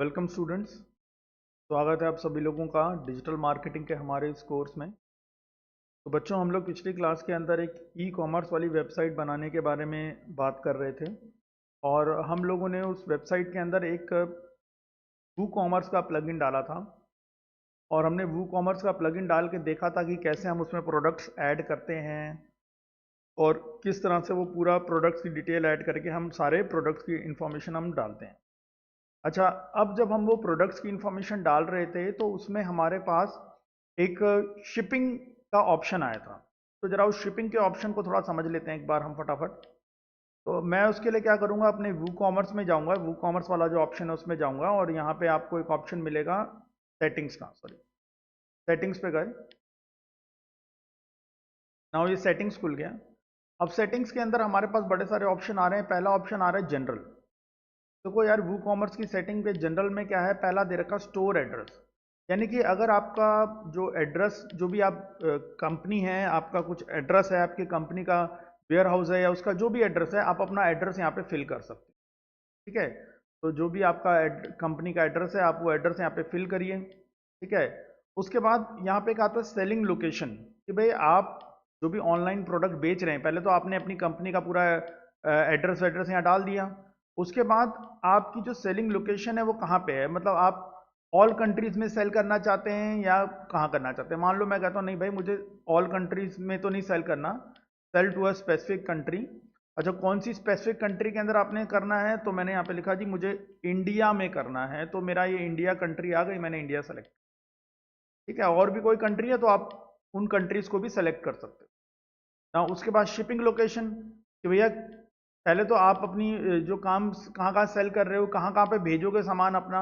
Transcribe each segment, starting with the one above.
Welcome students. स्वागत है आप सभी लोगों का डिजिटल मार्केटिंग के हमारे इस कोर्स में। तो बच्चों, हम लोग पिछली क्लास के अंदर एक ई कॉमर्स वाली वेबसाइट बनाने के बारे में बात कर रहे थे और हम लोगों ने उस वेबसाइट के अंदर एक वू कॉमर्स का प्लगइन डाला था और हमने वू कॉमर्स का प्लगइन डाल के देखा था कि कैसे हम उसमें प्रोडक्ट्स ऐड करते हैं और किस तरह से वो पूरा प्रोडक्ट्स की डिटेल ऐड करके हम सारे प्रोडक्ट्स की इंफॉर्मेशन हम डालते हैं। अच्छा, अब जब हम वो प्रोडक्ट्स की इंफॉर्मेशन डाल रहे थे तो उसमें हमारे पास एक शिपिंग का ऑप्शन आया था। तो जरा उस शिपिंग के ऑप्शन को थोड़ा समझ लेते हैं एक बार हम फटाफट। तो मैं उसके लिए क्या करूंगा, अपने वू कॉमर्स में जाऊंगा, वू कॉमर्स वाला जो ऑप्शन है उसमें जाऊंगा और यहाँ पे आपको एक ऑप्शन मिलेगा सेटिंग्स का। सॉरी, सेटिंग्स पे गए। नाउ ये सेटिंग्स खुल गया। अब सेटिंग्स के अंदर हमारे पास बड़े सारे ऑप्शन आ रहे हैं। पहला ऑप्शन आ रहा है जनरल। देखो यार, वू कॉमर्स की सेटिंग पे जनरल में क्या है, पहला दे रखा स्टोर एड्रेस। यानी कि अगर आपका जो एड्रेस, जो भी आप कंपनी है, आपका कुछ एड्रेस है, आपकी कंपनी का वेयर हाउस है या उसका जो भी एड्रेस है, आप अपना एड्रेस यहाँ पे फिल कर सकते हैं। ठीक है। तो जो भी आपका कंपनी का एड्रेस है, आप वो एड्रेस यहाँ पे फिल करिए। ठीक है। उसके बाद यहाँ पे एक आता है सेलिंग लोकेशन, कि भाई आप जो भी ऑनलाइन प्रोडक्ट बेच रहे हैं, पहले तो आपने अपनी कंपनी का पूरा एड्रेस एड्रेस यहाँ डाल दिया। उसके बाद आपकी जो सेलिंग लोकेशन है वो कहाँ पे है, मतलब आप ऑल कंट्रीज में सेल करना चाहते हैं या कहाँ करना चाहते हैं। मान लो मैं कहता हूँ नहीं भाई, मुझे ऑल कंट्रीज में तो नहीं सेल करना, sell to a specific country. अच्छा, कौन सी स्पेसिफिक कंट्री के अंदर आपने करना है, तो मैंने यहाँ पे लिखा जी मुझे इंडिया में करना है, तो मेरा ये इंडिया कंट्री आ गई, मैंने इंडिया सेलेक्ट। ठीक है। और भी कोई कंट्री है तो आप उन कंट्रीज को भी सेलेक्ट कर सकते हो ना। उसके बाद शिपिंग लोकेशन, कि भैया पहले तो आप अपनी जो काम कहाँ कहाँ सेल कर रहे हो, कहाँ कहाँ पे भेजोगे सामान अपना,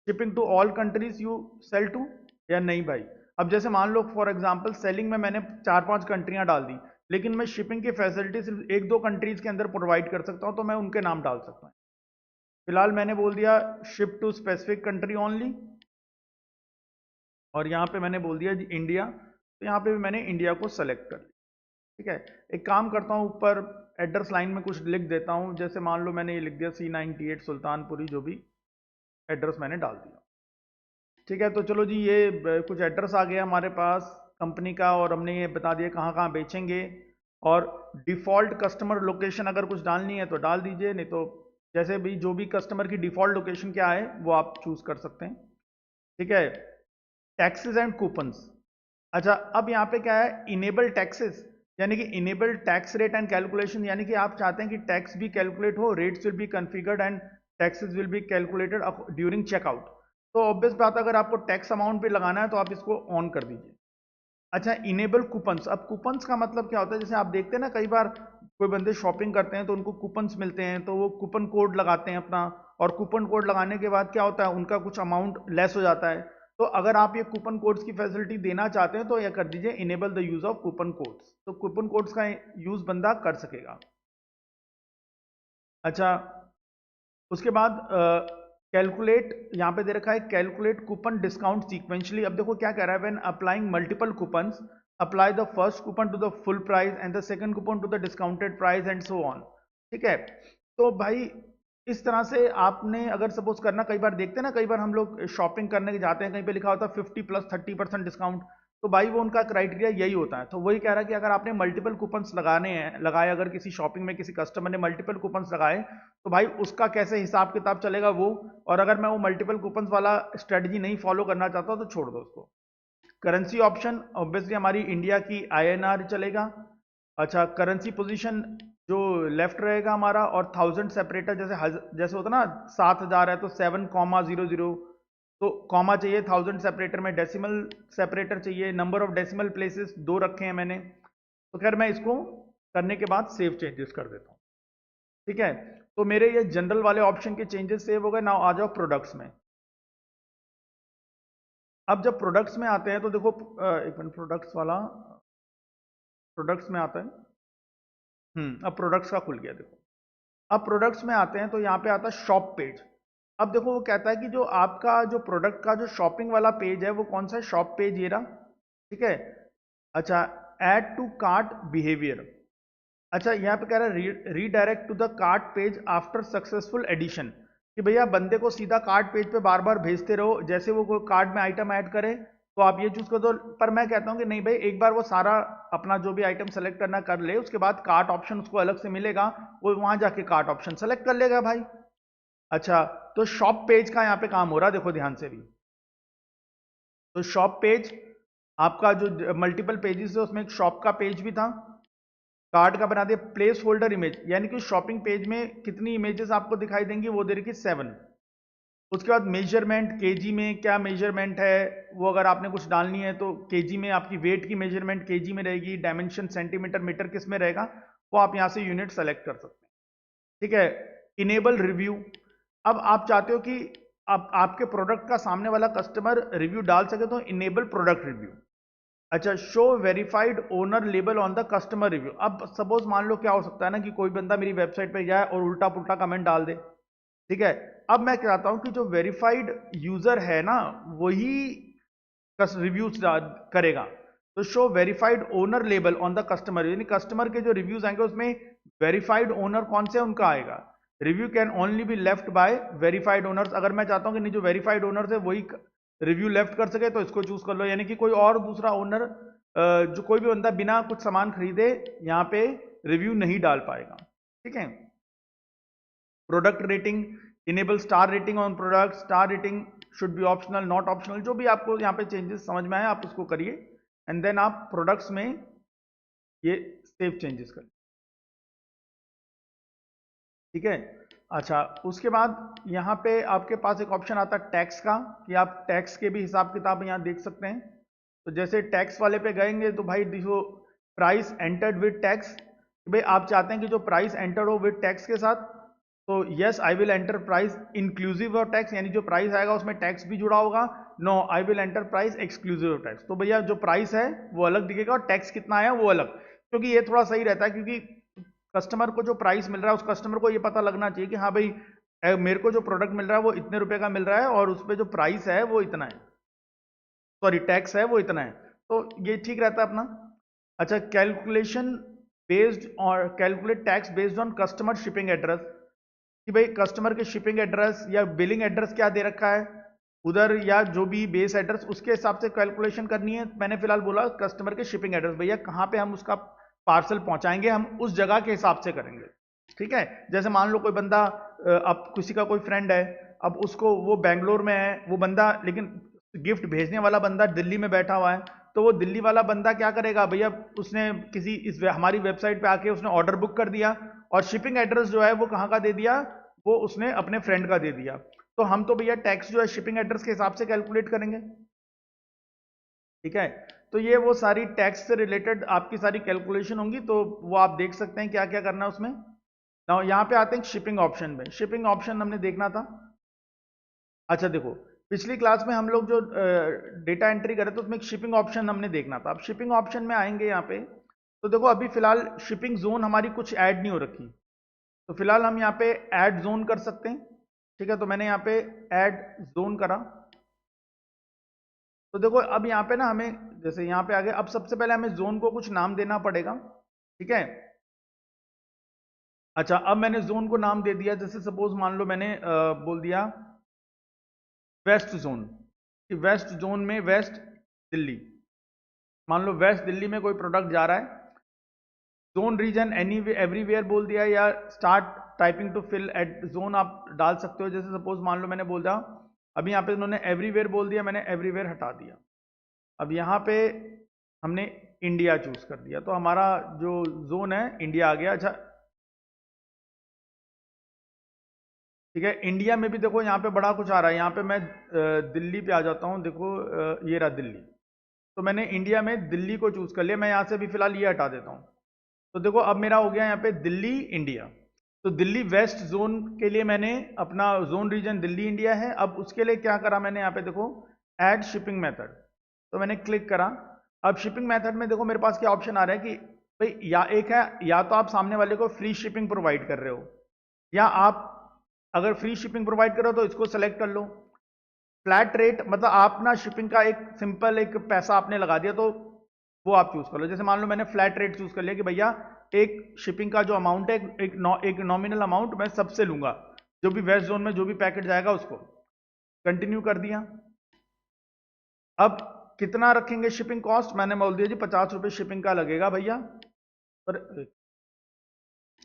shipping to all countries you sell to या नहीं भाई। अब जैसे मान लो फॉर एग्जांपल सेलिंग में मैंने 4-5 कंट्रियां डाल दी, लेकिन मैं शिपिंग की फैसिलिटी सिर्फ 1-2 कंट्रीज के अंदर प्रोवाइड कर सकता हूं, तो मैं उनके नाम डाल सकता हूँ। फिलहाल मैंने बोल दिया ship to specific country only, और यहाँ पे मैंने बोल दिया जी इंडिया, तो यहाँ पे भी मैंने इंडिया को सेलेक्ट कर लिया। ठीक है। एक काम करता हूँ, ऊपर एड्रेस लाइन में कुछ लिख देता हूँ, जैसे मान लो मैंने ये लिख दिया C98 सुल्तानपुरी, जो भी एड्रेस मैंने डाल दिया। ठीक है। तो चलो जी, ये कुछ एड्रेस आ गया हमारे पास कंपनी का, और हमने ये बता दिया कहाँ कहाँ बेचेंगे। और डिफ़ॉल्ट कस्टमर लोकेशन अगर कुछ डालनी है तो डाल दीजिए, नहीं तो जैसे भी जो भी कस्टमर की डिफ़ॉल्ट लोकेशन क्या है वो आप चूज़ कर सकते हैं। ठीक है। Taxes and coupons. अच्छा, अब यहाँ पे क्या है, इनेबल टैक्सेस, यानी कि enable tax rate and calculation, यानी कि आप चाहते हैं कि टैक्स भी कैलकुलेट हो, rates will be configured and taxes will be calculated during checkout. तो ऑब्वियस बात, अगर आपको टैक्स अमाउंट पे लगाना है तो आप इसको ऑन कर दीजिए। अच्छा, इनेबल कूपन्स। अब कूपन्स का मतलब क्या होता है, जैसे आप देखते हैं ना, कई बार कोई बंदे शॉपिंग करते हैं तो उनको कूपन्स मिलते हैं, तो वो कूपन कोड लगाते हैं अपना, और कूपन कोड लगाने के बाद क्या होता है, उनका कुछ अमाउंट लेस हो जाता है। तो अगर आप ये कूपन कोड्स की फैसिलिटी देना चाहते हैं तो यह कर दीजिए enable the use of coupon codes, तो कूपन कोड्स का यूज बंदा कर सकेगा। अच्छा, उसके बाद कैलकुलेट, यहाँ पे दे रखा है कैलकुलेट कूपन डिस्काउंट सीक्वेंशली। अब देखो क्या कह रहा है, when applying multiple coupons apply the first coupon to the full price and the second coupon to the discounted price and so on. ठीक है। तो भाई इस तरह से आपने अगर सपोज करना, कई बार देखते हैं ना, कई बार हम लोग शॉपिंग करने के जाते हैं, कहीं पे लिखा होता है 50+30% डिस्काउंट, तो भाई वो उनका क्राइटेरिया यही होता है। तो वही कह रहा है कि अगर आपने मल्टीपल कूपन्स लगाए, अगर किसी शॉपिंग में किसी कस्टमर ने मल्टीपल कूपन्स लगाए, तो भाई उसका कैसे हिसाब किताब चलेगा वो। और अगर मैं वो मल्टीपल कूपन्स वाला स्ट्रेटजी नहीं फॉलो करना चाहता तो छोड़ दो उसको। करेंसी ऑप्शन, ऑब्वियसली हमारी इंडिया की INR चलेगा। अच्छा, करेंसी पोजीशन जो लेफ्ट रहेगा हमारा, और 1000 सेपरेटर, जैसे होता ना 7000 है तो 7,00, तो कॉमा चाहिए 1000 सेपरेटर में, डेसिमल सेपरेटर चाहिए, नंबर ऑफ डेसिमल प्लेसेस 2 रखे हैं मैंने। तो खैर मैं इसको करने के बाद सेव चेंजेस कर देता हूँ। ठीक है। तो मेरे ये जनरल वाले ऑप्शन के चेंजेस सेव हो गए। नाउ आ जाओ प्रोडक्ट्स में। अब जब प्रोडक्ट्स में आते हैं तो देखो, एक मिनट, प्रोडक्ट्स वाला, प्रोडक्ट्स में आता है। अब प्रोडक्ट्स का खुल गया देखो। अब प्रोडक्ट्स में आते हैं तो यहाँ पे आता है शॉप पेज। अब देखो वो कहता है कि जो आपका जो प्रोडक्ट का जो शॉपिंग वाला पेज है वो कौन सा है, शॉप पेज ये रहा। ठीक है। अच्छा, ऐड टू कार्ट बिहेवियर। अच्छा, यहाँ पे कह रहा है redirect to the cart page after successful addition. कि भैया बंदे को सीधा कार्ड पेज पे बार बार भेजते रहो, जैसे वो कोई कार्ड में आइटम ऐड करे तो आप ये चूज कर दो। पर मैं कहता हूँ कि नहीं भाई, एक बार वो सारा अपना जो भी आइटम सेलेक्ट करना कर ले, उसके बाद कार्ट ऑप्शन उसको अलग से मिलेगा, वो वहां जाके कार्ट ऑप्शन सेलेक्ट कर लेगा भाई। अच्छा, तो शॉप पेज का यहाँ पे काम हो रहा है, देखो ध्यान से भी। तो शॉप पेज आपका जो मल्टीपल पेजेस है उसमें एक शॉप का पेज भी था, कार्ड का बना दिया। प्लेस होल्डर इमेज, यानी कि शॉपिंग पेज में कितनी इमेजेस आपको दिखाई देंगी, वो दे रखी 7। उसके बाद मेजरमेंट, केजी में क्या मेजरमेंट है, वो अगर आपने कुछ डालनी है तो केजी में आपकी वेट की मेजरमेंट केजी में रहेगी, डायमेंशन सेंटीमीटर मीटर किस में रहेगा, वो आप यहाँ से यूनिट सेलेक्ट कर सकते हैं। ठीक है, इनेबल रिव्यू। अब आप चाहते हो कि आपके प्रोडक्ट का सामने वाला कस्टमर रिव्यू डाल सके, तो इनेबल प्रोडक्ट रिव्यू। अच्छा, show verified owner label on the customer review. अब सपोज मान लो क्या हो सकता है ना कि कोई बंदा मेरी वेबसाइट पे जाए और उल्टा पुल्टा कमेंट डाल दे। ठीक है, अब मैं चाहता हूं कि जो वेरीफाइड यूजर है ना वही रिव्यूज करेगा। तो show verified owner label on the customer, यानी कस्टमर के जो रिव्यूज आएंगे उसमें वेरीफाइड ओनर कौन से उनका आएगा। Review can only be left by verified owners. अगर मैं चाहता हूं कि नहीं जो वेरीफाइड ओनर्स है वही रिव्यू लेफ्ट कर सके तो इसको चूज कर लो, यानी कि कोई और दूसरा ओनर जो कोई भी बंदा बिना कुछ सामान खरीदे यहाँ पे रिव्यू नहीं डाल पाएगा। ठीक है, product rating, enable star rating on product, star rating should be optional not optional. जो भी आपको यहाँ पे चेंजेस समझ में आए आप उसको करिए, एंड देन आप प्रोडक्ट्स में ये सेव चेंजेस करिए। ठीक है, अच्छा उसके बाद यहाँ पे आपके पास एक ऑप्शन आता है टैक्स का, कि आप टैक्स के भी हिसाब किताब यहाँ देख सकते हैं। तो जैसे टैक्स वाले पे गएंगे तो भाई देखो, प्राइस एंटर्ड विद टैक्स, भाई आप चाहते हैं कि जो प्राइस एंटर हो विद टैक्स के साथ, तो yes I will enter price inclusive of tax, यानी जो प्राइस आएगा उसमें टैक्स भी जुड़ा होगा। No I will enter price exclusive of tax, तो भैया जो प्राइस है वो अलग दिखेगा और टैक्स कितना आया वो अलग, क्योंकि ये थोड़ा सही रहता है, क्योंकि कस्टमर को जो प्राइस मिल रहा है उस कस्टमर को ये पता लगना चाहिए कि हाँ भाई मेरे को जो प्रोडक्ट मिल रहा है वो इतने रुपए का मिल रहा है और उस पर जो प्राइस है वो इतना है, सॉरी टैक्स है वो इतना है, तो ये ठीक रहता है अपना। अच्छा, कैलकुलेशन बेस्ड और calculate tax based on customer shipping address, कि भाई कस्टमर के शिपिंग एड्रेस या बिलिंग एड्रेस क्या दे रखा है उधर, या जो भी बेस एड्रेस उसके हिसाब से कैलकुलेशन करनी है। मैंने फिलहाल बोला कस्टमर के शिपिंग एड्रेस, भैया कहाँ पे हम उसका पार्सल पहुंचाएंगे हम उस जगह के हिसाब से करेंगे। ठीक है, जैसे मान लो कोई बंदा, अब किसी का कोई फ्रेंड है, अब उसको वो बेंगलोर में है वो बंदा, लेकिन गिफ्ट भेजने वाला बंदा दिल्ली में बैठा हुआ है, तो वो दिल्ली वाला बंदा क्या करेगा भैया, उसने किसी इस हमारी वेबसाइट पे आके उसने ऑर्डर बुक कर दिया और शिपिंग एड्रेस जो है वो कहाँ का दे दिया, वो उसने अपने फ्रेंड का दे दिया। तो हम तो भैया टैक्स जो है शिपिंग एड्रेस के हिसाब से कैलकुलेट करेंगे। ठीक है, तो ये वो सारी टैक्स से रिलेटेड आपकी सारी कैलकुलेशन होंगी, तो वो आप देख सकते हैं क्या क्या करना है उसमें। नाउ यहाँ पे आते हैं शिपिंग ऑप्शन में। शिपिंग ऑप्शन हमने देखना था। अच्छा देखो, पिछली क्लास में हम लोग जो डेटा एंट्री करे थे उसमें एक शिपिंग ऑप्शन हमने देखना था। अब शिपिंग ऑप्शन में आएंगे यहाँ पे, तो देखो अभी फिलहाल शिपिंग जोन हमारी कुछ ऐड नहीं हो रखी, तो फिलहाल हम यहाँ पे ऐड जोन कर सकते हैं। ठीक है, तो मैंने यहाँ पे ऐड जोन करा, तो देखो अब यहाँ पे ना हमें जैसे यहाँ पे आ गए, अब सबसे पहले हमें जोन को कुछ नाम देना पड़ेगा। ठीक है, अच्छा अब मैंने जोन को नाम दे दिया, जैसे सपोज मान लो मैंने बोल दिया वेस्ट जोन, कि वेस्ट जोन में वेस्ट दिल्ली, मान लो वेस्ट दिल्ली में कोई प्रोडक्ट जा रहा है। जोन रीजन एनी एवरीवेयर बोल दिया, या start typing to filter zone आप डाल सकते हो। जैसे सपोज मान लो मैंने बोल दिया, अभी यहाँ पे उन्होंने एवरीवेयर बोल दिया, मैंने एवरीवेयर हटा दिया। अब यहाँ पे हमने इंडिया चूज कर दिया, तो हमारा जो जोन है इंडिया आ गया। अच्छा ठीक है, इंडिया में भी देखो यहाँ पे बड़ा कुछ आ रहा है। यहाँ पे मैं दिल्ली पे आ जाता हूँ, देखो ये रहा दिल्ली, तो मैंने इंडिया में दिल्ली को चूज कर लिया। मैं यहाँ से भी फिलहाल ये हटा देता हूँ, तो देखो अब मेरा हो गया यहाँ पे दिल्ली इंडिया। तो दिल्ली वेस्ट जोन के लिए मैंने अपना जोन रीजन दिल्ली इंडिया है। अब उसके लिए क्या करा मैंने, यहाँ पे देखो ऐड शिपिंग मेथड, तो मैंने क्लिक करा। अब शिपिंग मेथड में देखो मेरे पास क्या ऑप्शन आ रहा है कि भाई या एक है, या तो आप सामने वाले को फ्री शिपिंग प्रोवाइड कर रहे हो, या आप अगर फ्री शिपिंग प्रोवाइड करो तो इसको सेलेक्ट कर लो। फ्लैट रेट मतलब आप ना शिपिंग का एक सिंपल एक पैसा आपने लगा दिया, तो वो आप चूज कर लो। जैसे मान लो मैंने फ्लैट रेट चूज कर लिया कि भैया एक शिपिंग का जो अमाउंट है एक नॉमिनल अमाउंट मैं सबसे लूंगा, जो भी वेस्ट जोन में जो भी पैकेट जाएगा उसको कंटिन्यू कर दिया। अब कितना रखेंगे शिपिंग कॉस्ट, मैंने बोल दिया जी 50 रुपये शिपिंग का लगेगा भैया, पर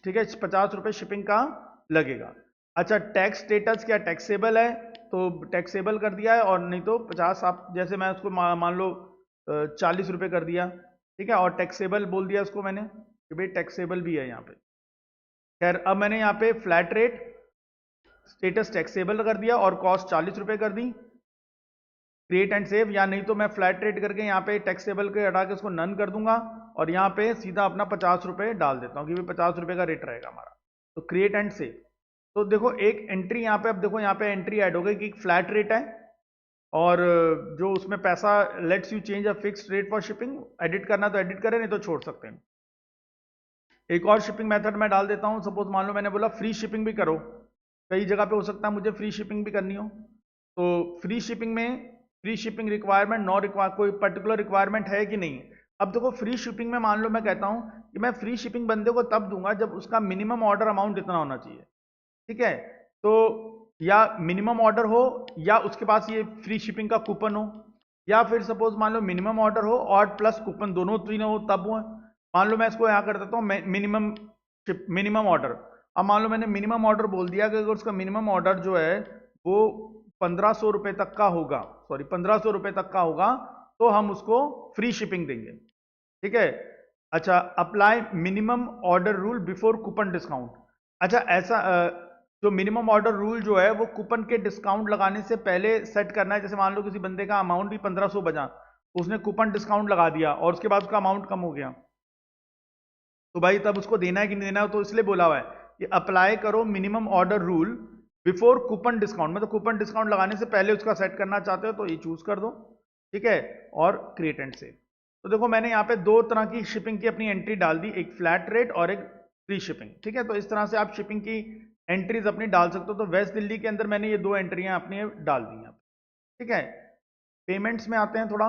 ठीक है 50 रुपये शिपिंग का लगेगा। अच्छा टैक्स स्टेटस क्या टैक्सेबल है, तो टैक्सेबल कर दिया है, और नहीं तो 50 आप जैसे मैं उसको मान लो 40 रुपये कर दिया, ठीक है, और टैक्सेबल बोल दिया उसको मैंने कि भाई टैक्सेबल भी है यहाँ पे। खैर अब मैंने यहाँ पे फ्लैट रेट स्टेटस टैक्सेबल कर दिया और कॉस्ट 40 रुपये कर दी, क्रिएट एंड सेव, या नहीं तो मैं फ्लैट रेट करके यहाँ पे टैक्सेबल के हटा के उसको नन कर दूंगा और यहाँ पे सीधा अपना 50 रुपये डाल देता हूँ कि भाई 50 रुपये का रेट रहेगा हमारा, तो क्रिएट एंड सेव। तो देखो एक एंट्री यहाँ पे, अब देखो यहाँ पे एंट्री ऐड हो गई कि फ्लैट रेट है और जो उसमें पैसा let's you change a fixed rate for shipping, edit करना तो एडिट करें नहीं तो छोड़ सकते हैं। एक और शिपिंग मेथड मैं डाल देता हूँ, सपोज मान लो मैंने बोला फ्री शिपिंग भी करो, कई जगह पे हो सकता है मुझे फ्री शिपिंग भी करनी हो, तो फ्री शिपिंग में free shipping requirement no require, कोई पर्टिकुलर रिक्वायरमेंट है कि नहीं। अब देखो फ्री शिपिंग में मान लो मैं कहता हूँ कि मैं फ्री शिपिंग बंदे को तब दूंगा जब उसका मिनिमम ऑर्डर अमाउंट इतना होना चाहिए, ठीक है, तो या मिनिमम ऑर्डर हो या उसके पास ये फ्री शिपिंग का कूपन हो, या फिर सपोज मान लो मिनिमम ऑर्डर हो और प्लस कूपन दोनों तीनों हो तब हो। मान लो मैं इसको यहाँ कर देता हूँ मिनिमम ऑर्डर, अब मान लो मैंने मिनिमम ऑर्डर बोल दिया कि अगर उसका मिनिमम ऑर्डर जो है वो 1500 रुपये तक का होगा, सॉरी 1500 रुपये तक का होगा, तो हम उसको फ्री शिपिंग देंगे, ठीक है। अच्छा apply minimum order rule before coupon discount, अच्छा ऐसा जो मिनिमम ऑर्डर रूल जो है वो कूपन के डिस्काउंट लगाने से पहले सेट करना है। जैसे मान लो किसी बंदे का अमाउंट भी 1500 बचा, उसने कूपन डिस्काउंट लगा दिया और उसके बाद उसका अमाउंट कम हो गया, तो भाई तब उसको देना है कि नहीं देना है, तो इसलिए बोला हुआ है कि अप्लाई करो minimum order rule before coupon discount, मतलब कूपन डिस्काउंट लगाने से पहले उसका सेट करना चाहते हो तो ये चूज कर दो, ठीक है, और क्रिएट एंड सेव। तो देखो मैंने यहाँ पे दो तरह की शिपिंग की अपनी एंट्री डाल दी, एक फ्लैट रेट और एक फ्री शिपिंग, ठीक है। तो इस तरह से आप शिपिंग की एंट्रीज अपनी डाल सकते हो। तो वेस्ट दिल्ली के अंदर मैंने ये दो एंट्रियां अपनी डाल दी हैं, ठीक है। पेमेंट्स में आते हैं थोड़ा,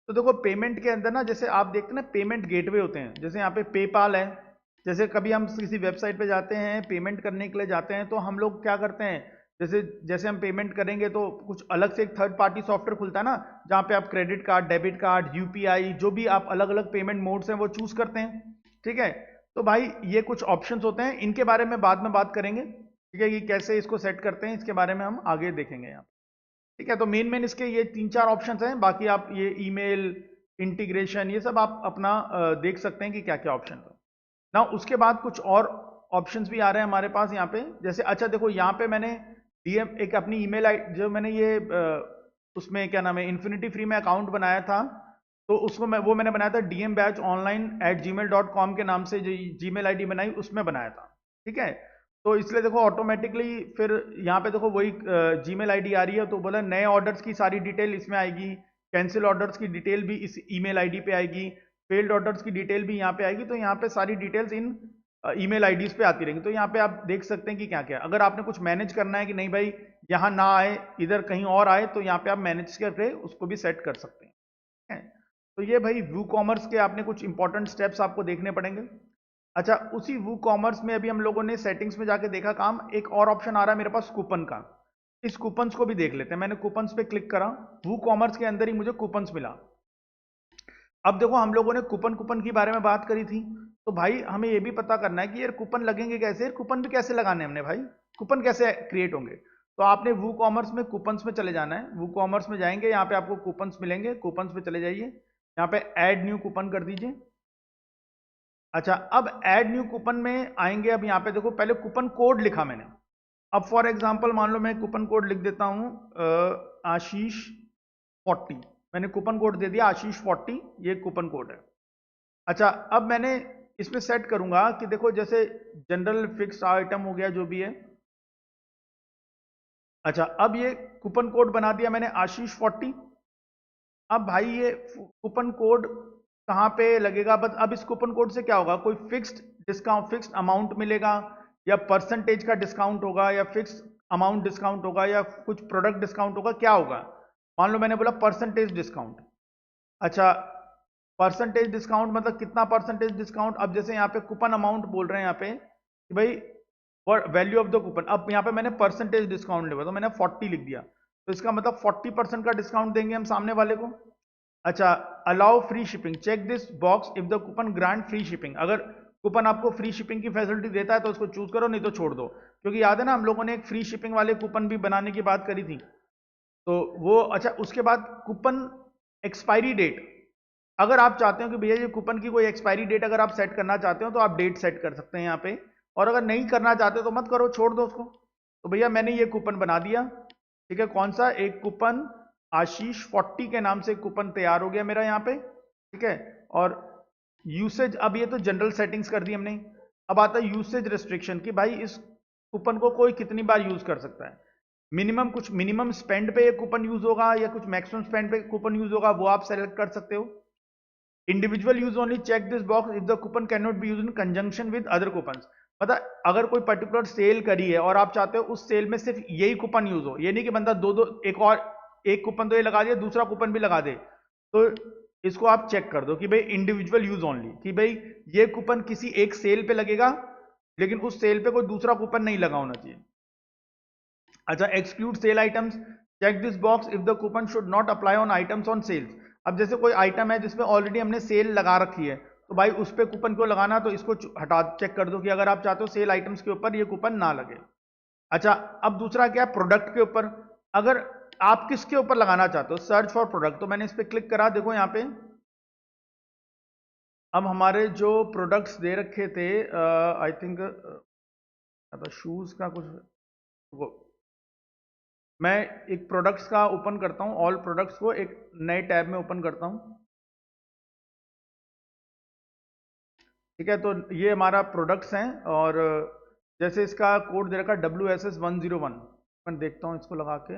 तो देखो पेमेंट के अंदर ना जैसे आप देखते हैं ना पेमेंट गेटवे होते हैं, जैसे यहाँ पे पेपाल है, जैसे कभी हम किसी वेबसाइट पे जाते हैं पेमेंट करने के लिए जाते हैं तो हम लोग क्या करते हैं, जैसे जैसे हम पेमेंट करेंगे तो कुछ अलग से एक थर्ड पार्टी सॉफ्टवेयर खुलता है ना, जहाँ पे आप credit card debit card UPI जो भी आप अलग अलग पेमेंट मोड्स हैं वो चूज करते हैं, ठीक है। तो भाई ये कुछ ऑप्शंस होते हैं, इनके बारे में बाद में बात करेंगे, ठीक है, कि कैसे इसको सेट करते हैं इसके बारे में हम आगे देखेंगे यहाँ, ठीक है। तो मेन इसके ये 3-4 ऑप्शंस हैं, बाकी आप ये ईमेल इंटीग्रेशन ये सब आप अपना देख सकते हैं कि क्या क्या ऑप्शन है ना। उसके बाद कुछ और ऑप्शंस भी आ रहे हैं हमारे पास यहाँ पे, जैसे अच्छा देखो यहाँ पे मैंने डीएम एक अपनी ईमेल आई जो मैंने ये उसमें क्या नाम है इन्फिनिटी फ्री में अकाउंट बनाया था, तो उसको मैंने बनाया था dmbadgeonline@gmail.com के नाम से, जो जीमेल आईडी बनाई उसमें बनाया था, ठीक है। तो इसलिए देखो ऑटोमेटिकली फिर यहाँ पे देखो वही जीमेल आईडी आ रही है, तो बोला नए ऑर्डर्स की सारी डिटेल इसमें आएगी, कैंसिल ऑर्डर्स की डिटेल भी इस ईमेल आईडी पे आएगी, फेल्ड ऑर्डर्स की डिटेल भी यहाँ पे आएगी, तो यहाँ पे सारी डिटेल्स इन ईमेल आईडीज पे आती रहेंगी। तो यहाँ पे आप देख सकते हैं कि क्या क्या, अगर आपने कुछ मैनेज करना है कि नहीं भाई यहाँ ना आए इधर कहीं और आए, तो यहाँ पे आप मैनेज करके उसको भी सेट कर सकते हैं। तो ये भाई व्यू कॉमर्स के आपने कुछ इंपॉर्टेंट स्टेप्स आपको देखने पड़ेंगे। अच्छा उसी वू कॉमर्स में अभी हम लोगों ने सेटिंग्स में जाके देखा काम, एक और ऑप्शन आ रहा है मेरे पास कूपन का, इस कूपन्स को भी देख लेते हैं। मैंने कूपन्स पे क्लिक करा, वू कॉमर्स के अंदर ही मुझे कूपन्स मिला। अब देखो हम लोगों ने कूपन कूपन के बारे में बात करी थी, तो भाई हमें ये भी पता करना है कि यार कूपन लगेंगे कैसे, कूपन भी कैसे लगाने हमने भाई, कूपन कैसे क्रिएट होंगे। तो आपने वू कॉमर्स में कूपन्स में चले जाना है, वू कॉमर्स में जाएंगे, यहाँ पे आपको कूपन्स मिलेंगे, कूपन्स पे चले जाइए, यहाँ पे ऐड न्यू कूपन कर दीजिए। अच्छा अब ऐड न्यू कूपन में आएंगे, अब यहाँ पे देखो पहले कूपन कोड लिखा मैंने, अब फॉर एग्जांपल मान लो मैं कूपन कोड लिख देता हूँ आशीष 40, मैंने कूपन कोड दे दिया आशीष 40, ये कूपन कोड है। अच्छा अब मैंने इसमें सेट करूंगा कि देखो जैसे जनरल फिक्स आइटम हो गया जो भी है। अच्छा अब ये कूपन कोड बना दिया मैंने आशीष 40। अब भाई ये कूपन कोड कहाँ पे लगेगा, बस अब इस कूपन कोड से क्या होगा, कोई फिक्स्ड डिस्काउंट फिक्स्ड अमाउंट मिलेगा, या परसेंटेज का डिस्काउंट होगा, या फिक्स अमाउंट डिस्काउंट होगा, या कुछ प्रोडक्ट डिस्काउंट होगा, क्या होगा। मान लो मैंने बोला परसेंटेज डिस्काउंट। अच्छा परसेंटेज डिस्काउंट मतलब कितना परसेंटेज डिस्काउंट। अब जैसे यहाँ पे कूपन अमाउंट बोल रहे हैं यहाँ पे कि भाई वैल्यू ऑफ द कूपन, अब यहाँ पे मैंने परसेंटेज डिस्काउंट लिखा तो मैंने 40 लिख दिया, तो इसका मतलब 40% का डिस्काउंट देंगे हम सामने वाले को। अच्छा, allow free shipping, check this box if the coupon grant free shipping. अगर कूपन आपको फ्री शिपिंग की फैसिलिटी देता है तो उसको चूज करो, नहीं तो छोड़ दो, क्योंकि याद है ना हम लोगों ने एक फ्री शिपिंग वाले कूपन भी बनाने की बात करी थी, तो वो। अच्छा, उसके बाद कूपन एक्सपायरी डेट, अगर आप चाहते हो कि भैया ये कूपन की कोई एक्सपायरी डेट अगर आप सेट करना चाहते हो तो आप डेट सेट कर सकते हैं यहाँ पे, और अगर नहीं करना चाहते तो मत करो, छोड़ दो उसको। तो भैया मैंने ये कूपन बना दिया, ठीक है। कौन सा? एक कूपन आशीष 40 के नाम से एक कूपन तैयार हो गया मेरा यहाँ पे, ठीक है। और यूसेज, अब ये तो जनरल सेटिंग्स कर दी हमने। अब आता है यूसेज रेस्ट्रिक्शन कि भाई इस कूपन को कोई कितनी बार यूज कर सकता है। मिनिमम, कुछ मिनिमम स्पेंड पे ये कूपन यूज होगा या कुछ मैक्सिमम स्पेंड पे कूपन यूज होगा, वो आप सेलेक्ट कर सकते हो। Individual use only, check this box if the coupon can not be use in conjunction with other coupon. मतलब अगर कोई पर्टिकुलर सेल करी है और आप चाहते हो उस सेल में सिर्फ यही कूपन यूज हो, ये नहीं कि बंदा दो दो एक कूपन तो ये लगा दिया, दूसरा कूपन भी लगा दे, तो इसको आप चेक कर दो कि भाई इंडिविजुअल यूज ओनली, कि भाई ये कूपन किसी एक सेल पे लगेगा लेकिन उस सेल पे कोई दूसरा कूपन नहीं लगा होना चाहिए। अच्छा, exclude sale items, check this box if the coupon should not apply on items on sales. अब जैसे कोई आइटम है जिसमें ऑलरेडी हमने सेल लगा रखी है, तो भाई उस पर कूपन क्यों लगाना, तो इसको हटा चेक कर दो कि अगर आप चाहते हो सेल आइटम्स के ऊपर ये कूपन ना लगे। अच्छा, अब दूसरा क्या, प्रोडक्ट के ऊपर, अगर आप किसके ऊपर लगाना चाहते हो, सर्च फॉर प्रोडक्ट, तो मैंने इस पर क्लिक करा, देखो यहाँ पे अब हमारे जो प्रोडक्ट्स दे रखे थे, आई थिंक शूज का कुछ, वो मैं एक प्रोडक्ट्स का ओपन करता हूं, ऑल प्रोडक्ट्स को एक नए टैब में ओपन करता हूं, ठीक है। तो ये हमारा प्रोडक्ट्स हैं, और जैसे इसका कोड दे रखा WSS101, मैं देखता हूं इसको लगा के,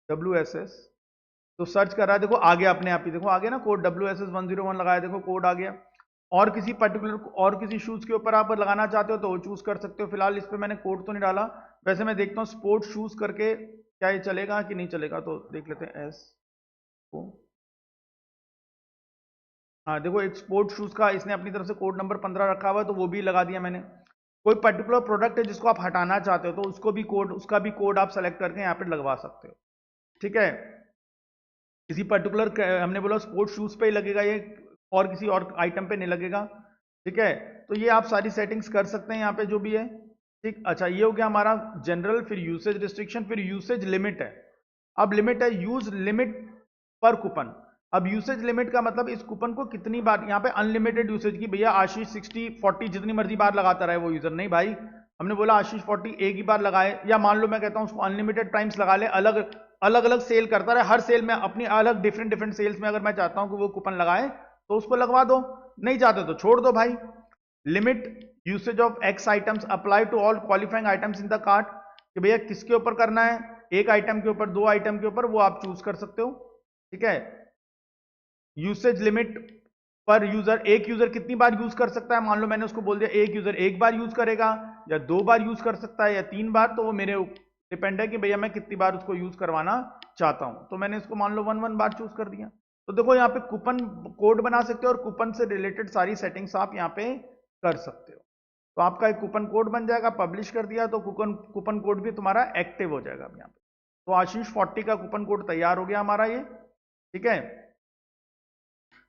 WSS, तो सर्च कर रहा है, देखो आ गया अपने आप ही, देखो आ गया ना कोड, WSS101 लगाया, देखो कोड आ गया। और किसी पर्टिकुलर, और किसी शूज के ऊपर आप लगाना चाहते हो तो वो चूज कर सकते हो। फिलहाल इस पे मैंने कोड तो नहीं डाला, वैसे मैं देखता हूँ स्पोर्ट शूज करके क्या ये चलेगा कि नहीं चलेगा, तो देख लेते हैं एस को। हाँ देखो, एक स्पोर्ट शूज का इसने अपनी तरफ से कोड नंबर 15 रखा हुआ है, तो वो भी लगा दिया मैंने। कोई पर्टिकुलर प्रोडक्ट है जिसको आप हटाना चाहते हो तो उसको भी कोड, उसका भी कोड आप सेलेक्ट करके यहाँ पे लगवा सकते हो, ठीक है। किसी पर्टिकुलर, हमने बोला स्पोर्ट्स शूज पे ही लगेगा ये, और किसी और आइटम पे नहीं लगेगा, ठीक है। तो ये आप सारी सेटिंग्स कर सकते हैं यहाँ पे जो भी है, ठीक। अच्छा, ये हो गया हमारा जनरल, फिर यूसेज रिस्ट्रिक्शन, फिर यूसेज लिमिट है। अब लिमिट है, यूज लिमिट पर कूपन। अब यूसेज लिमिट का मतलब इस कूपन को कितनी बार, यहाँ पे अनलिमिटेड यूसेज की, भैया आशीष 60-40 जितनी मर्जी बार लगाता रहे वो यूजर, नहीं भाई, हमने बोला आशीष 40 एक ही बार लगाए, या मान लो मैं कहता हूँ उसको अनलिमिटेड टाइम्स लगा ले, अलग अलग अलग सेल करता रहे, हर सेल में अपनी अलग डिफरेंट डिफरेंट सेल्स में अगर मैं चाहता हूं कि वो कूपन लगाए तो उसको लगवा दो, नहीं चाहते तो छोड़ दो भाई। Limit usage of X items apply to all qualifying items in the cart, कि भैया किसके ऊपर करना है, एक आइटम के ऊपर, दो आइटम के ऊपर, वो आप चूज कर सकते हो, ठीक है। यूसेज लिमिट पर यूजर, एक यूजर कितनी बार यूज कर सकता है, मान लो मैंने उसको बोल दिया एक यूजर एक बार यूज करेगा, या 2 बार यूज कर सकता है, या 3 बार, तो वो मेरे डिपेंड है कि भैया मैं कितनी बार उसको यूज करवाना चाहता हूं। तो मैंने इसको मान लो 1 बार चूज कर दिया। तो देखो यहाँ पे कूपन कोड बना सकते हो, और कूपन से रिलेटेड सारी सेटिंग्स आप यहाँ पे कर सकते हो। तो आपका एक कूपन कोड बन जाएगा, पब्लिश कर दिया तो कूपन कोड भी तुम्हारा एक्टिव हो जाएगा यहाँ पे। तो आशीष 40 का कूपन कोड तैयार हो गया हमारा ये, ठीक है।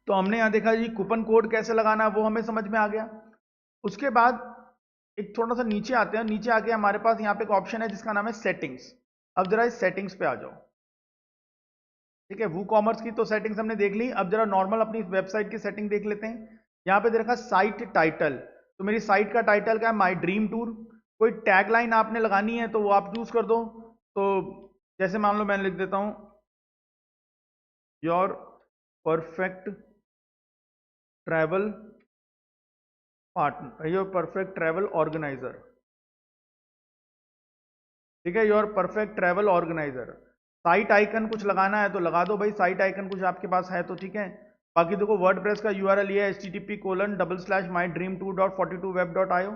तो हमने यहाँ देखा जी कूपन कोड कैसे लगाना है वो हमें समझ में आ गया। उसके बाद एक थोड़ा सा नीचे आते हैं, नीचे आके हमारे पास यहाँ पे एक ऑप्शन है जिसका नाम है सेटिंग्स। अब जरा इस सेटिंग्स पे आ जाओ, ठीक है। वू कॉमर्स की तो सेटिंग्स हमने देख ली, अब जरा नॉर्मल अपनी वेबसाइट की सेटिंग देख लेते हैं। यहाँ पे देखा साइट टाइटल, तो मेरी साइट का टाइटल क्या है, माई ड्रीम टूर। कोई टैगलाइन आपने लगानी है तो वो आप चूज कर दो। तो जैसे मान लो मैं लिख देता हूं your perfect travel partner, your perfect travel organiser, ठीक है, your perfect travel organiser. Site icon कुछ लगाना है तो लगा दो भाई, साइट आइकन कुछ आपके पास है तो ठीक है। बाकी देखो वर्डप्रेस का URL ये है http://mydream2.42web.io।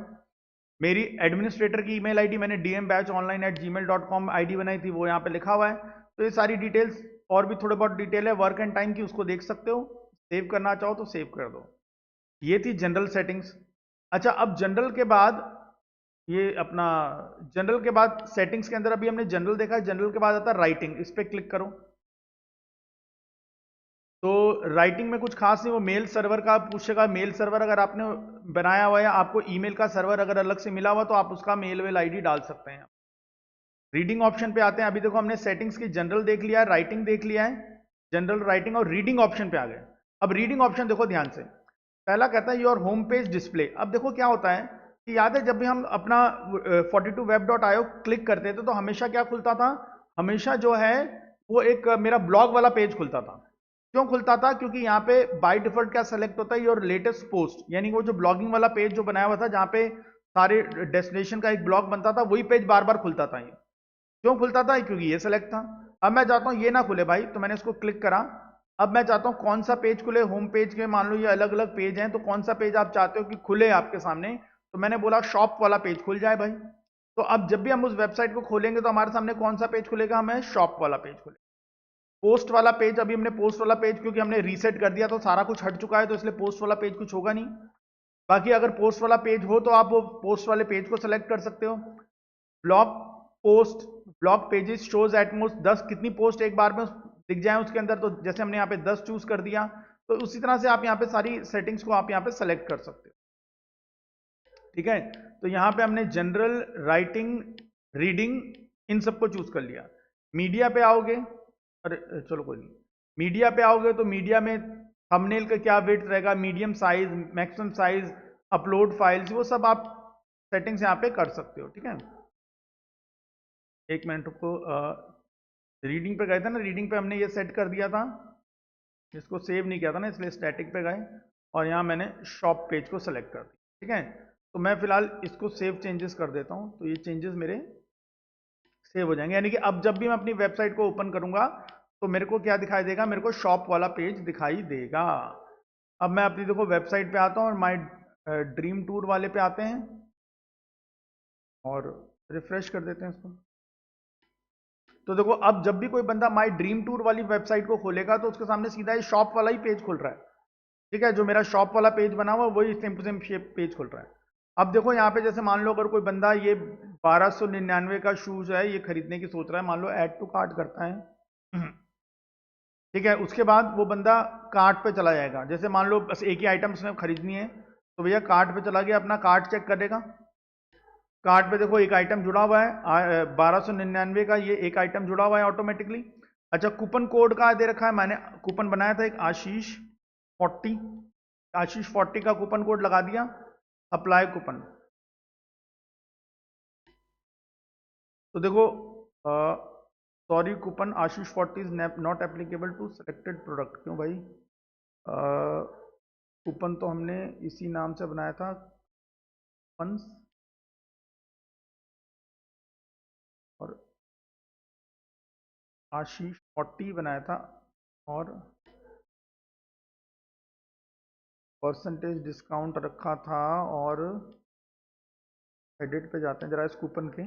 मेरी एडमिनिस्ट्रेटर की ईमेल आईडी मैंने dmbatchonline@gmail.com आईडी बनाई थी, वो यहाँ पे लिखा हुआ है। तो ये सारी डिटेल्स और भी थोड़े बहुत डिटेल है वर्क एंड टाइम की, उसको देख सकते हो। सेव करना चाहो तो सेव कर दो। ये थी जनरल सेटिंग्स। अच्छा, अब जनरल के बाद ये अपना जनरल के बाद सेटिंग्स के अंदर अभी हमने जनरल देखा है। जनरल के बाद आता है राइटिंग, इस पर क्लिक करो। तो राइटिंग में कुछ खास नहीं, वो मेल सर्वर का पूछेगा। मेल सर्वर अगर आपने बनाया हुआ है, आपको ईमेल का सर्वर अगर अलग से मिला हुआ, तो आप उसका मेल वेल आईडी डाल सकते हैं। रीडिंग ऑप्शन पे आते हैं। अभी देखो हमने सेटिंग्स की जनरल देख लिया है, राइटिंग देख लिया है, जनरल, राइटिंग और रीडिंग ऑप्शन पे आ गए। अब रीडिंग ऑप्शन देखो ध्यान से, पहला कहता है योर होम पेज डिस्प्ले। अब देखो क्या होता है कि याद है जब भी हम अपना 42web.io क्लिक करते थे तो हमेशा क्या खुलता था, हमेशा जो है वो एक मेरा ब्लॉग वाला पेज खुलता था। क्यों खुलता था? क्योंकि यहाँ पे बाय डिफॉल्ट क्या सेलेक्ट होता है, योर लेटेस्ट पोस्ट, यानी वो जो ब्लॉगिंग वाला पेज जो बनाया हुआ था जहाँ पे सारे डेस्टिनेशन का एक ब्लॉग बनता था, वही पेज बार बार खुलता था। ये क्यों खुलता था? क्योंकि ये सेलेक्ट था। अब मैं चाहता हूँ ये ना खुले भाई, तो मैंने इसको क्लिक करा। अब मैं चाहता हूँ कौन सा पेज खुले, होम पेज के मान लो ये अलग अलग पेज हैं, तो कौन सा पेज आप चाहते हो कि खुले आपके सामने? तो मैंने बोला शॉप वाला पेज खुल जाए भाई। तो अब जब भी हम उस वेबसाइट को खोलेंगे तो हमारे सामने कौन सा पेज खुलेगा? हमें शॉप वाला पेज खुलेगा। पोस्ट वाला पेज, अभी हमने पोस्ट वाला पेज क्योंकि हमने रीसेट कर दिया तो सारा कुछ हट चुका है, तो इसलिए पोस्ट वाला पेज कुछ होगा नहीं। बाकी अगर पोस्ट वाला पेज हो तो आप वो पोस्ट वाले पेज को सेलेक्ट कर सकते हो। Blog post, blog pages shows at most 10, कितनी पोस्ट एक बार में दिख जाए उसके अंदर, तो जैसे हमने यहाँ पे 10 चूज कर दिया, तो उसी तरह से आप यहाँ पे सारी सेटिंग्स को आप यहाँ पे सेलेक्ट कर सकते हो। ठीक है, तो यहाँ पे हमने जनरल, राइटिंग, रीडिंग, इन सबको चूज कर लिया। मीडिया पे आओगे, अरे चलो कोई नहीं, मीडिया पे आओगे तो मीडिया में थंबनेल का क्या वेट रहेगा, medium size, maximum size, upload files, वो सब आप सेटिंग्स यहाँ पे कर सकते हो। ठीक है, एक मिनट को रीडिंग पे गए थे ना, रीडिंग पे हमने ये सेट कर दिया था, इसको सेव नहीं किया था ना, इसलिए स्टैटिक पे गए और यहाँ मैंने शॉप पेज को सेलेक्ट कर दिया। ठीक है, तो मैं फिलहाल इसको सेव चेंजेस कर देता हूँ, तो ये चेंजेस मेरे सेव हो जाएंगे। यानी कि अब जब भी मैं अपनी वेबसाइट को ओपन करूंगा तो मेरे को क्या दिखाई देगा? मेरे को शॉप वाला पेज दिखाई देगा। अब मैं अपनी देखो वेबसाइट पे आता हूँ और माई ड्रीम टूर वाले पे आते हैं और रिफ्रेश कर देते हैं इसको। तो देखो अब जब भी कोई बंदा माई ड्रीम टूर वाली वेबसाइट को खोलेगा तो उसके सामने सीधा ही शॉप वाला ही पेज खुल रहा है। ठीक है, जो मेरा शॉप वाला पेज बना हुआ वही same to same shape page खुल रहा है। अब देखो यहाँ पे जैसे मान लो अगर कोई बंदा ये 1299 का शूज है, ये खरीदने की सोच रहा है, मान लो ऐड टू कार्ट करता है। ठीक है, उसके बाद वो बंदा कार्ट पे चला जाएगा। जैसे मान लो बस एक ही आइटम उसने खरीदनी है, तो भैया कार्ट पे चला गया, अपना कार्ट चेक करेगा। कार्ट पे देखो एक आइटम जुड़ा हुआ है 1299 का, ये एक आइटम जुड़ा हुआ है ऑटोमेटिकली। अच्छा, कूपन कोड का दे रखा है, मैंने कूपन बनाया था एक आशीष 40, आशीष 40 का कूपन कोड लगा दिया, अप्लाई कूपन। तो देखो sorry coupon Ashish 40 is not applicable to selected product. क्यों भाई? कूपन तो हमने इसी नाम से बनाया था, फंस, और आशीष 40 बनाया था, और परसेंटेज डिस्काउंट रखा था, और एडिट पे जाते हैं जरा इस कूपन के,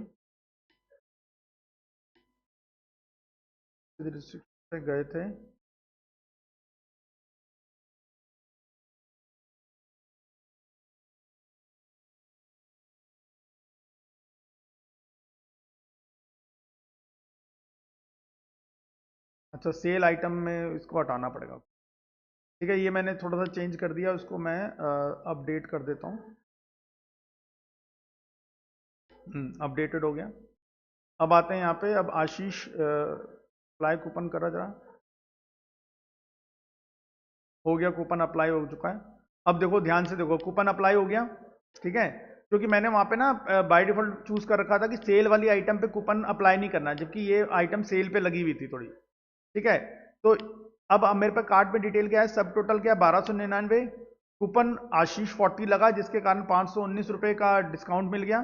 रिस्ट्रिक्शन पे गए थे। अच्छा, सेल आइटम में इसको हटाना पड़ेगा। ठीक है, ये मैंने थोड़ा सा चेंज कर दिया, उसको मैं अपडेट कर देता हूँ। अपडेटेड हो गया। अब आते हैं यहाँ पे, अब आशीष अप्लाई कूपन करा जरा, हो गया, कूपन अप्लाई हो चुका है। अब देखो ध्यान से देखो, कूपन अप्लाई हो गया। ठीक है, क्योंकि मैंने वहाँ पे ना बाय डिफॉल्ट चूज कर रखा था कि सेल वाली आइटम पे कूपन अप्लाई नहीं करना, जबकि ये आइटम सेल पे लगी हुई थी थोड़ी। ठीक है, तो अब मेरे पे कार्ड में डिटेल क्या है, सब टोटल क्या है 1299, कूपन आशीष 40 लगा जिसके कारण 519 रुपये का डिस्काउंट मिल गया।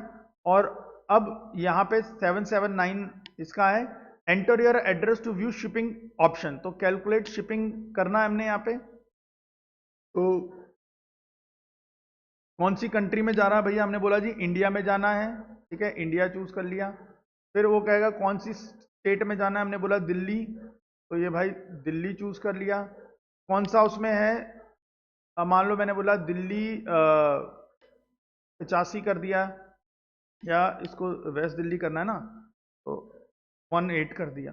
और अब यहाँ पे 779 इसका है, enter your address to view shipping option, तो कैलकुलेट शिपिंग करना है हमने यहाँ पे। तो कौन सी कंट्री में जा रहा है भैया, हमने बोला जी इंडिया में जाना है, ठीक है, इंडिया चूज कर लिया। फिर वो कहेगा कौन सी स्टेट में जाना है, हमने बोला दिल्ली, तो ये भाई दिल्ली चूज कर लिया। कौन सा उसमें है, मान लो मैंने बोला दिल्ली 85 कर दिया, या इसको वेस्ट दिल्ली करना है ना, तो 18 कर दिया,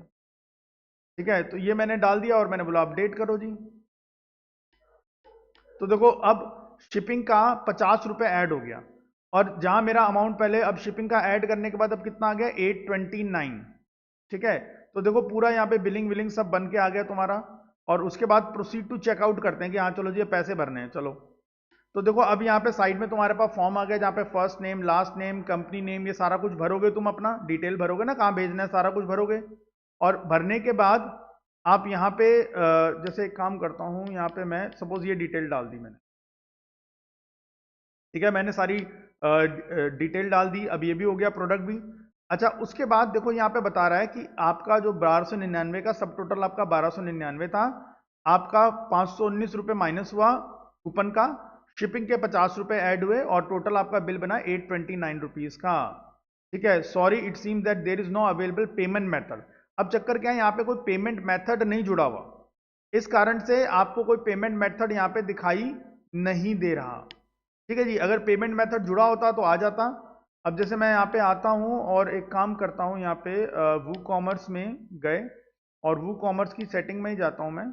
ठीक है। तो ये मैंने डाल दिया और मैंने बोला अपडेट करो जी। तो देखो अब शिपिंग का 50 रुपये ऐड हो गया, और जहां मेरा अमाउंट पहले, अब शिपिंग का ऐड करने के बाद अब कितना आ गया 829, ठीक है। तो देखो पूरा यहाँ पे बिलिंग विलिंग सब बन के आ गया तुम्हारा, और उसके बाद प्रोसीड टू चेकआउट करते हैं कि हाँ चलो जी ये पैसे भरने हैं, चलो। तो देखो अब यहाँ पे साइड में तुम्हारे पास फॉर्म आ गया, जहाँ पे first name, last name, company name, ये सारा कुछ भरोगे, तुम अपना डिटेल भरोगे ना, कहाँ भेजना है सारा कुछ भरोगे। और भरने के बाद आप यहाँ पे जैसे एक काम करता हूँ, यहाँ पे मैं सपोज ये डिटेल डाल दी मैंने, ठीक है, मैंने सारी डिटेल डाल दी। अब ये भी हो गया, प्रोडक्ट भी। अच्छा, उसके बाद देखो यहाँ पे बता रहा है कि आपका जो 1299 का सब टोटल आपका 1299 था, आपका 519 रुपये माइनस हुआ कूपन का, शिपिंग के 50 रुपये ऐड हुए, और टोटल आपका बिल बना 829 रुपीज का, ठीक है। Sorry it seems that there is no available payment method. अब चक्कर क्या है, यहाँ पे कोई पेमेंट मेथड नहीं जुड़ा हुआ, इस कारण से आपको कोई पेमेंट मेथड यहाँ पे दिखाई नहीं दे रहा, ठीक है जी। अगर पेमेंट मेथड जुड़ा होता तो आ जाता। अब जैसे मैं यहाँ पे आता हूँ और एक काम करता हूँ, यहाँ पे वू कॉमर्स में गए, और वू कॉमर्स की सेटिंग में ही जाता हूँ मैं,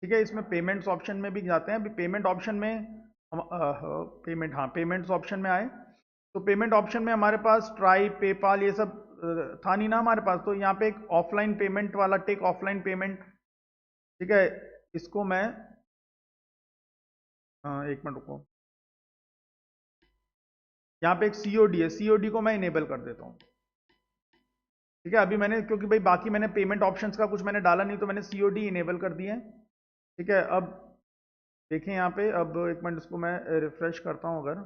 ठीक है। इसमें पेमेंट्स ऑप्शन में भी जाते हैं। अभी पेमेंट ऑप्शन में हम पेमेंट, हाँ पेमेंट्स ऑप्शन में आए, तो पेमेंट ऑप्शन में हमारे पास स्ट्राइप, पेपाल, ये सब था नहीं ना हमारे पास। तो यहाँ पे एक ऑफलाइन पेमेंट वाला टिक, ऑफलाइन पेमेंट, ठीक है। इसको मैं एक मिनट रुको, यहाँ पे एक सीओडी है, सीओडी को मैं इनेबल कर देता हूँ, ठीक है। अभी मैंने, क्योंकि भाई बाकी मैंने पेमेंट ऑप्शंस का कुछ मैंने डाला नहीं, तो मैंने सीओडी इनेबल कर दिए, ठीक है। अब देखें यहाँ पे, अब एक मिनट इसको मैं रिफ्रेश करता हूँ अगर,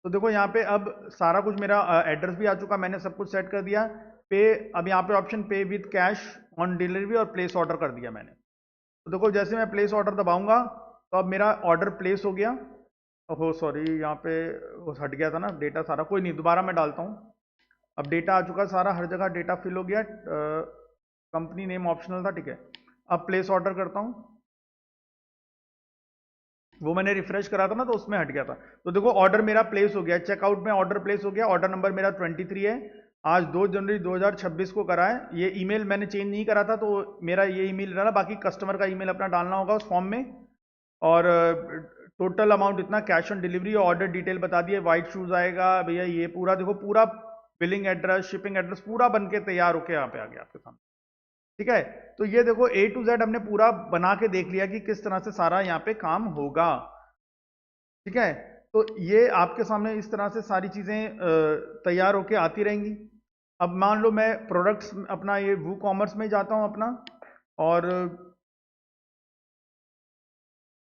तो देखो यहाँ पे अब सारा कुछ मेरा एड्रेस भी आ चुका, मैंने सब कुछ सेट कर दिया। पे, अब यहाँ पे ऑप्शन पे विद कैश ऑन डिलीवरी और प्लेस ऑर्डर कर दिया मैंने। तो देखो जैसे मैं प्लेस ऑर्डर दबाऊंगा, तो अब मेरा ऑर्डर प्लेस हो गया। ओहो सॉरी, यहाँ पे वो हट गया था ना डेटा सारा, कोई नहीं, दोबारा मैं डालता हूँ। अब डेटा आ चुका सारा, हर जगह डेटा फिल हो गया, कंपनी नेम ऑप्शनल था, ठीक है। अब प्लेस ऑर्डर करता हूँ, वो मैंने रिफ्रेश करा था ना, तो उसमें हट गया था। तो देखो ऑर्डर मेरा प्लेस हो गया, चेकआउट में ऑर्डर प्लेस हो गया, ऑर्डर नंबर मेरा 23 है, आज 2 जनवरी 2026 को करा है। ये ईमेल मैंने चेंज नहीं करा था, तो मेरा ये ईमेल रहना, बाकी कस्टमर का ईमेल अपना डालना होगा उस फॉर्म में। और टोटल अमाउंट इतना, cash on delivery, order detail बता दिए, वाइट शूज आएगा भैया, ये पूरा देखो, पूरा बिलिंग एड्रेस, शिपिंग एड्रेस पूरा बन के तैयार होके यहाँ पे आ गया आपके सामने, ठीक है। तो ये देखो A to Z हमने पूरा बना के देख लिया कि किस तरह से सारा यहाँ पे काम होगा, ठीक है। तो ये आपके सामने इस तरह से सारी चीजें तैयार होके आती रहेंगी। अब मान लो मैं प्रोडक्ट्स अपना ये वू कॉमर्स में जाता हूँ अपना, और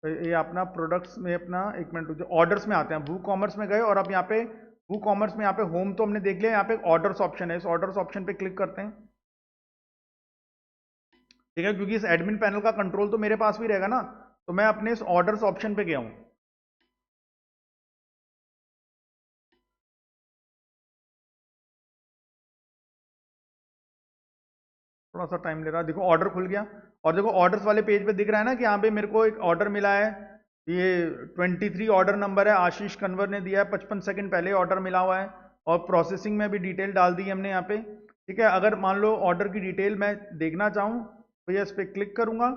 ये अपना प्रोडक्ट्स में अपना, एक मिनट जो ऑर्डर्स में आते हैं, वू कॉमर्स में गए, और अब यहाँ पे वू कॉमर्स में यहाँ पे होम तो हमने देख लिया, यहाँ पे ऑर्डर्स ऑप्शन है, इस ऑर्डर्स ऑप्शन पे क्लिक करते हैं, ठीक है। क्योंकि इस एडमिन पैनल का कंट्रोल तो मेरे पास भी रहेगा ना, तो मैं अपने इस ऑर्डर्स ऑप्शन पे गया हूँ। थोड़ा सा टाइम ले रहा है, देखो ऑर्डर खुल गया, और देखो ऑर्डर्स वाले पेज पे दिख रहा है ना कि यहाँ पे मेरे को एक ऑर्डर मिला है, ये 23 ऑर्डर नंबर है, आशीष कन्वर ने दिया है, 55 सेकंड पहले ऑर्डर मिला हुआ है, और प्रोसेसिंग में भी डिटेल डाल दी हमने यहाँ पे, ठीक है। अगर मान लो ऑर्डर की डिटेल मैं देखना चाहूँ, तो ये इस पर क्लिक करूँगा,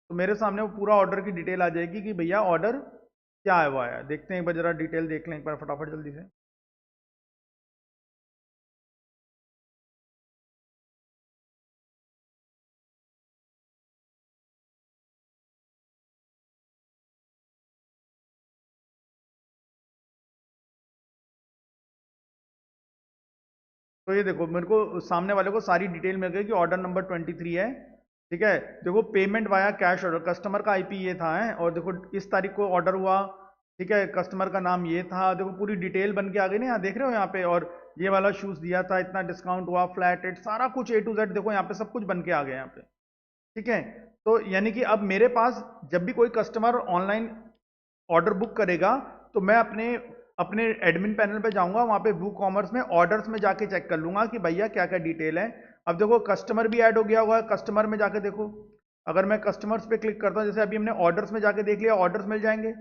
तो मेरे सामने वो पूरा ऑर्डर की डिटेल आ जाएगी कि भैया ऑर्डर क्या आया हुआ है। देखते हैं एक बार, जरा डिटेल देख लें एक बार फटाफट जल्दी से। तो ये देखो मेरे को सामने वाले को सारी डिटेल मिल गई कि ऑर्डर नंबर 23 है, ठीक है। देखो payment via cash order, customer का आईपी ये था है, और देखो इस तारीख को ऑर्डर हुआ, ठीक है, कस्टमर का नाम ये था, देखो पूरी डिटेल बन के आ गई ना, यहाँ देख रहे हो यहाँ पे, और ये वाला शूज दिया था, इतना डिस्काउंट हुआ, फ्लैट रेट, सारा कुछ A to Z देखो यहाँ पे सब कुछ बन के आ गया यहाँ पे। ठीक है, तो यानी कि अब मेरे पास जब भी कोई कस्टमर ऑनलाइन ऑर्डर बुक करेगा तो मैं अपने अपने एडमिन पैनल पे जाऊंगा, वहां पे वू कॉमर्स में ऑर्डर्स में जाके चेक कर लूंगा कि भैया क्या क्या डिटेल है। अब देखो कस्टमर भी ऐड हो गया होगा, कस्टमर में जाके देखो, अगर मैं कस्टमर्स पे क्लिक करता हूं, जैसे अभी हमने ऑर्डर्स में जाके देख लिया, ऑर्डर्स मिल जाएंगे।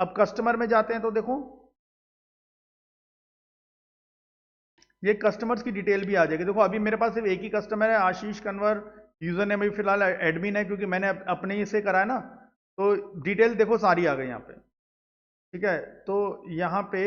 अब कस्टमर में जाते हैं तो देखो ये कस्टमर्स की डिटेल भी आ जाएगी। देखो अभी मेरे पास सिर्फ एक ही कस्टमर है, आशीष कन्वर, यूजर नेम अभी फिलहाल एडमिन है क्योंकि मैंने अपने ही से करा है ना, तो डिटेल देखो सारी आ गई यहाँ पे। ठीक है, तो यहाँ पे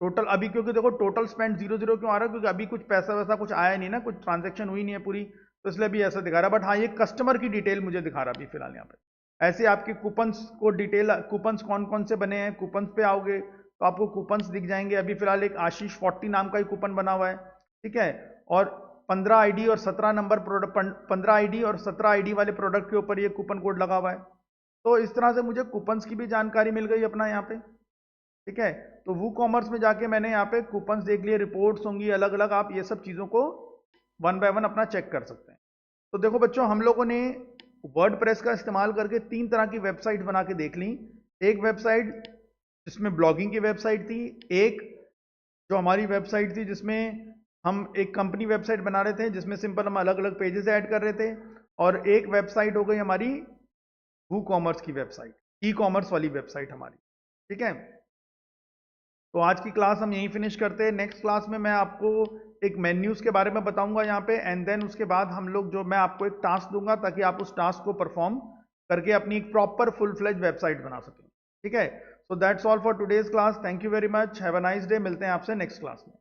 टोटल अभी, क्योंकि देखो टोटल स्पेंड 0 0 क्यों आ रहा है, क्योंकि अभी कुछ पैसा वैसा कुछ आया नहीं ना, कुछ ट्रांजेक्शन हुई नहीं है पूरी, तो इसलिए अभी ऐसा दिखा रहा है। बट हाँ, ये कस्टमर की डिटेल मुझे दिखा रहा है अभी फिलहाल यहाँ पे। ऐसे आपके कूपन्स को डिटेल, कूपन्स कौन कौन से बने हैं, कूपन्स पे आओगे तो आपको कूपन्स दिख जाएंगे। अभी फिलहाल एक आशीष 40 नाम का ही कूपन बना हुआ है। ठीक है, और 15 आईडी और 17 नंबर प्रोडक्ट, 15 आईडी और 17 आईडी वाले प्रोडक्ट के ऊपर ये कूपन कोड लगा हुआ है। तो इस तरह से मुझे कूपन्स की भी जानकारी मिल गई अपना यहाँ पे। ठीक है, तो वू कॉमर्स में जाके मैंने यहाँ पे कूपन्स देख लिए, रिपोर्ट्स होंगी अलग अलग, आप ये सब चीज़ों को वन बाय वन अपना चेक कर सकते हैं। तो देखो बच्चों, हम लोगों ने वर्डप्रेस का इस्तेमाल करके 3 तरह की वेबसाइट बना के देख ली। एक वेबसाइट जिसमें ब्लॉगिंग की वेबसाइट थी, एक जो हमारी वेबसाइट थी जिसमें हम एक कंपनी वेबसाइट बना रहे थे जिसमें सिंपल हम अलग अलग पेजेस ऐड कर रहे थे, और एक वेबसाइट हो गई हमारी वू कॉमर्स की वेबसाइट, ई कॉमर्स वाली वेबसाइट हमारी। ठीक है, तो आज की क्लास हम यहीं फिनिश करते हैं। नेक्स्ट क्लास में मैं आपको एक मेन्यूज के बारे में बताऊंगा यहाँ पे, एंड देन उसके बाद हम लोग जो, मैं आपको एक टास्क दूंगा ताकि आप उस टास्क को परफॉर्म करके अपनी एक प्रॉपर फुल फ्लेज वेबसाइट बना सकें। ठीक है, so that's all for today's class. Thank you very much, have a nice day. मिलते हैं आपसे नेक्स्ट क्लास में।